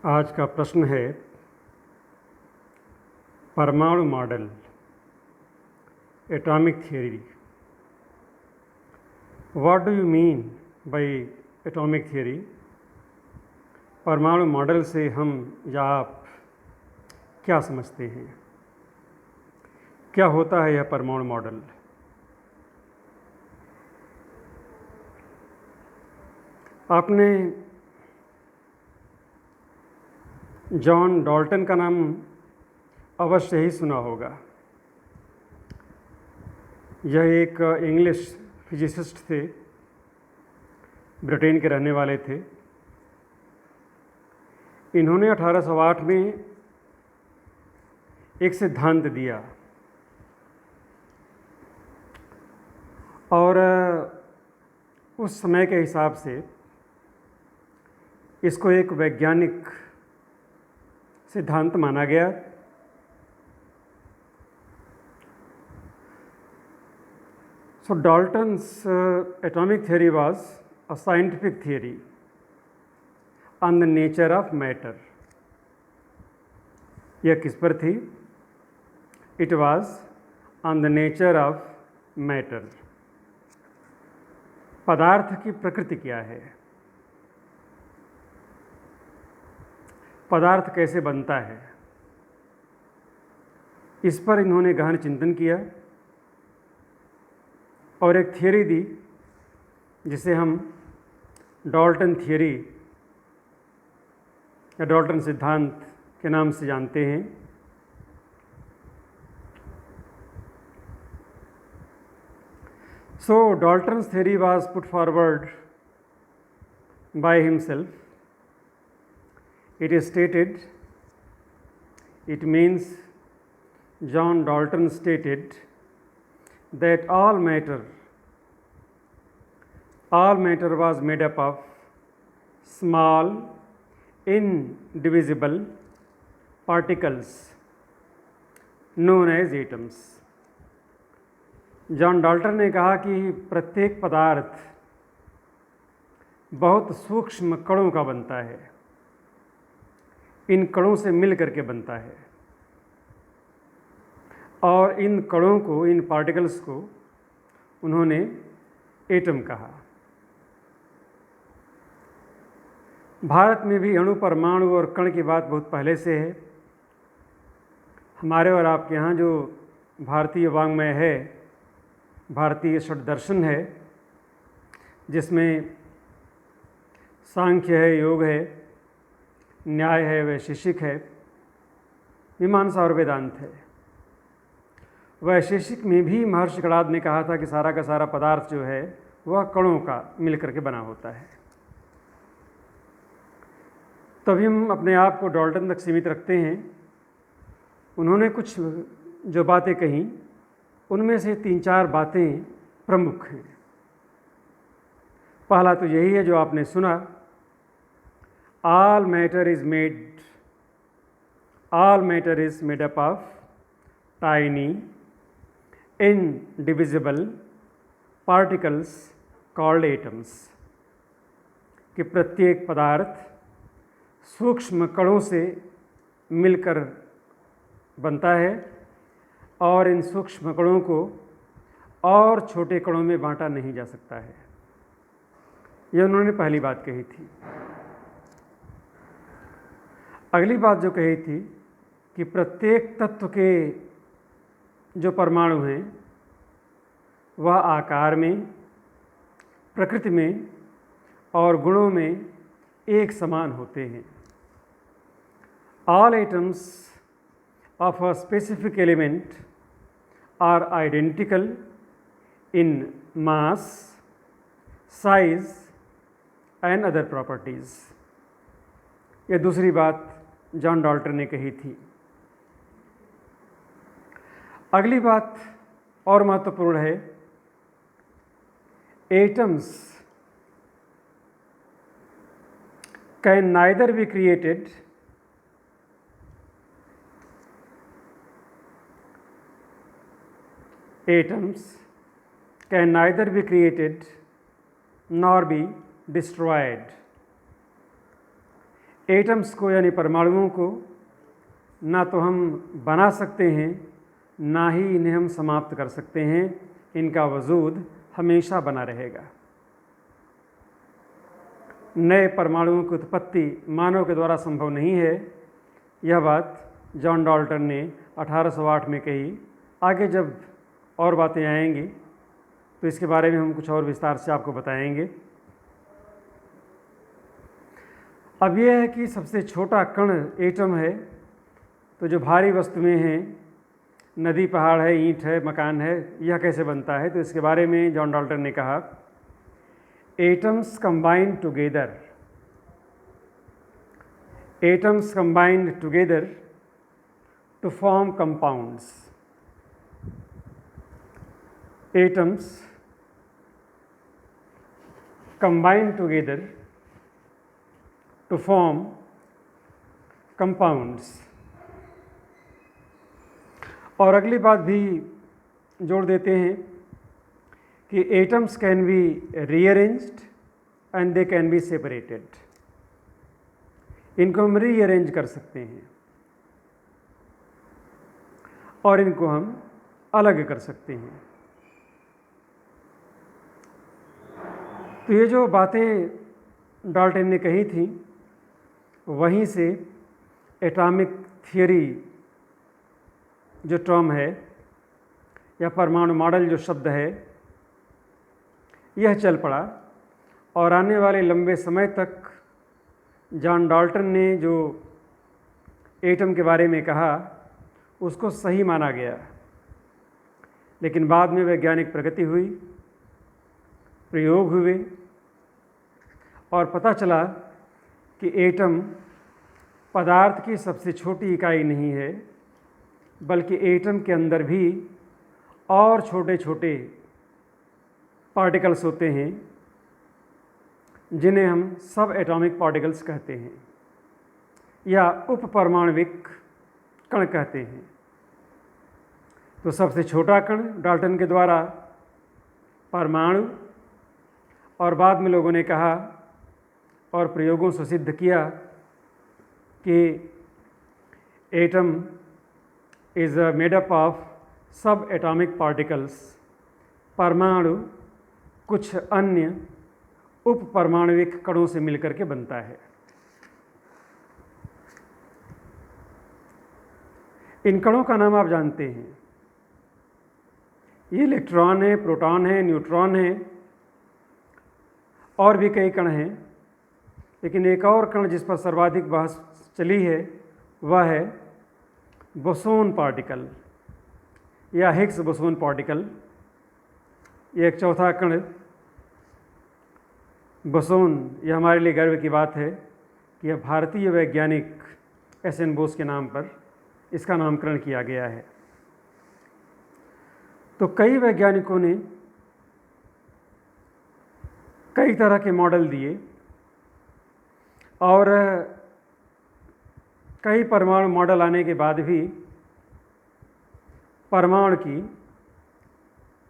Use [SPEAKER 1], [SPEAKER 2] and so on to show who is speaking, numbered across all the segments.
[SPEAKER 1] आज का प्रश्न है परमाणु model, atomic theory. What do you mean by atomic theory? परमाणु मॉडल से हम या आप क्या समझते हैं? क्या होता है यह परमाणु मॉडल? आपने जॉन डाल्टन का नाम अवश्य ही सुना होगा। यह एक इंग्लिश फिजिसिस्ट थे, ब्रिटेन के रहने वाले थे। इन्होंने 1808 में एक सिद्धांत दिया और उस समय के हिसाब से इसको एक वैज्ञानिक सिद्धांत माना गया। So Dalton's atomic theory was a scientific theory on the nature of matter. यह किस पर थी? It was on the nature of matter. पदार्थ की प्रकृति क्या है? पदार्थ कैसे बनता है? इस पर इन्होंने गहन चिंतन किया और एक थियरी दी जिसे हम डाल्टन थियरी या डाल्टन सिद्धांत के नाम से जानते हैं। So Dalton's theory was put forward by himself. It is stated, it means John Dalton stated that all matter was made up of small indivisible particles known as atoms. John Dalton ने कहा कि प्रत्येक पदार्थ बहुत सूक्ष्म कणों का बनता है, इन कणों से मिल करके बनता है और इन कणों को, इन पार्टिकल्स को उन्होंने एटम कहा। भारत में भी अणु, परमाणु और कण की बात बहुत पहले से है। हमारे और आपके यहाँ जो भारतीय वाङ्मय है, भारतीय षट दर्शन है, जिसमें सांख्य है, योग है, न्याय है, वैशेषिक है, मीमांसा और वेदांत है। वैशेषिक में भी महर्षि कणाद ने कहा था कि सारा का सारा पदार्थ जो है वह कणों का मिलकर के बना होता है। तभी हम अपने आप को डाल्टन तक सीमित रखते हैं। उन्होंने कुछ जो बातें कहीं, उनमें से 3-4 बातें प्रमुख हैं। पहला तो यही है जो आपने सुना, all matter is made up of tiny indivisible particles called atoms, कि प्रत्येक पदार्थ सूक्ष्म कणों से मिलकर बनता है और इन सूक्ष्म कणों को और छोटे कणों में बांटा नहीं जा सकता है। यह उन्होंने पहली बात कही थी। अगली बात जो कही थी कि प्रत्येक तत्व के जो परमाणु हैं वह आकार में, प्रकृति में और गुणों में एक समान होते हैं। All atoms of a specific element are identical in mass, size and other properties. यह दूसरी बात जॉन डाल्टन ने कही थी। अगली बात और महत्वपूर्ण है, atoms can neither be created nor be destroyed. Atoms को यानी परमाणुओं को ना तो हम बना सकते हैं, ना ही इन्हें हम समाप्त कर सकते हैं। इनका वजूद हमेशा बना रहेगा। नए परमाणुओं की उत्पत्ति मानव के द्वारा संभव नहीं है। यह बात जॉन डाल्टन ने 1808 में कही। आगे जब और बातें आएंगी तो इसके बारे में हम कुछ और विस्तार से आपको बताएंगे। अब यह है कि सबसे छोटा कण एटम है, तो जो भारी वस्तुएं हैं, नदी, पहाड़ है, ईंट है, मकान है, यह कैसे बनता है? तो इसके बारे में जॉन डाल्टन ने कहा, atoms combined together to form compounds. Atoms combine together to form compounds। और अगली बात भी जोड़ देते हैं कि atoms can be rearranged and they can be separated. इनको हम रीअरेंज कर सकते हैं और इनको हम अलग कर सकते हैं। तो ये जो बातें डाल्टन ने कही थी, वहीं से एटॉमिक थियरी जो टर्म है या परमाणु मॉडल जो शब्द है, यह चल पड़ा। और आने वाले लंबे समय तक जॉन डाल्टन ने जो एटम के बारे में कहा उसको सही माना गया। लेकिन बाद में वैज्ञानिक प्रगति हुई, प्रयोग हुए और पता चला कि एटम पदार्थ की सबसे छोटी इकाई नहीं है, बल्कि एटम के अंदर भी और छोटे छोटे पार्टिकल्स होते हैं जिन्हें हम सब एटॉमिक पार्टिकल्स कहते हैं या उप परमाणविक कण कहते हैं। तो सबसे छोटा कण डाल्टन के द्वारा परमाणु, और बाद में लोगों ने कहा और प्रयोगों से सिद्ध किया कि atom is made up of सब एटॉमिक पार्टिकल्स। परमाणु कुछ अन्य उप परमाणविक कणों से मिलकर के बनता है। इन कणों का नाम आप जानते हैं, ये इलेक्ट्रॉन है, प्रोटॉन है, न्यूट्रॉन है, और भी कई कण हैं। लेकिन एक और कण जिस पर सर्वाधिक बहस चली है वह है बोसोन पार्टिकल या हिग्स बोसोन पार्टिकल। ये एक चौथा कण बोसोन। यह हमारे लिए गर्व की बात है कि यह भारतीय वैज्ञानिक एस.एन. बोस के नाम पर इसका नामकरण किया गया है। तो कई वैज्ञानिकों ने कई तरह के मॉडल दिए और कई परमाणु मॉडल आने के बाद भी परमाणु की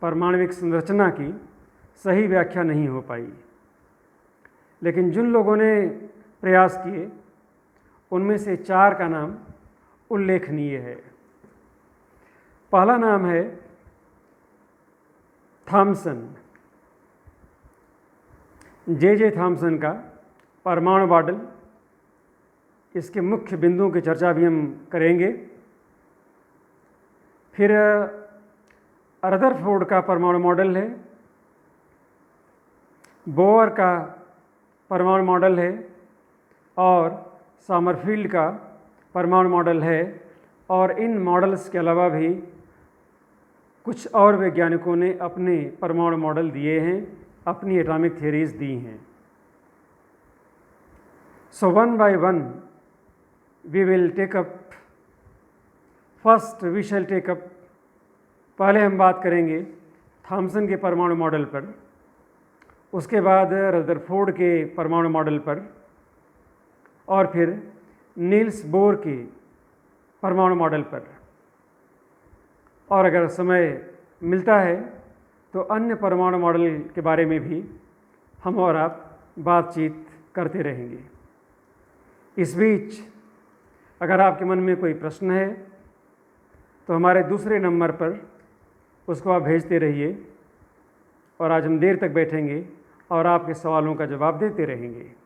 [SPEAKER 1] परमाणविक संरचना की सही व्याख्या नहीं हो पाई। लेकिन जिन लोगों ने प्रयास किए उनमें से 4 का नाम उल्लेखनीय है। पहला नाम है थॉमसन, जे थॉमसन का परमाणु मॉडल। इसके मुख्य बिंदुओं की चर्चा भी हम करेंगे। फिर रदरफोर्ड का परमाणु मॉडल है, बोअर का परमाणु मॉडल है और समरफील्ड का परमाणु मॉडल है। और इन मॉडल्स के अलावा भी कुछ और वैज्ञानिकों ने अपने परमाणु मॉडल दिए हैं, अपनी एटॉमिक थियरीज दी हैं। So one by one we will take up. First we shall take up, पहले हम बात करेंगे थॉमसन के परमाणु मॉडल पर, उसके बाद रदरफोर्ड के परमाणु मॉडल पर, और फिर नील्स बोर के परमाणु मॉडल पर। और अगर समय मिलता है तो अन्य परमाणु मॉडल के बारे में भी हम और आप बातचीत करते रहेंगे। इस बीच अगर आपके मन में कोई प्रश्न है तो हमारे दूसरे नंबर पर उसको आप भेजते रहिए और आज हम देर तक बैठेंगे और आपके सवालों का जवाब देते रहेंगे।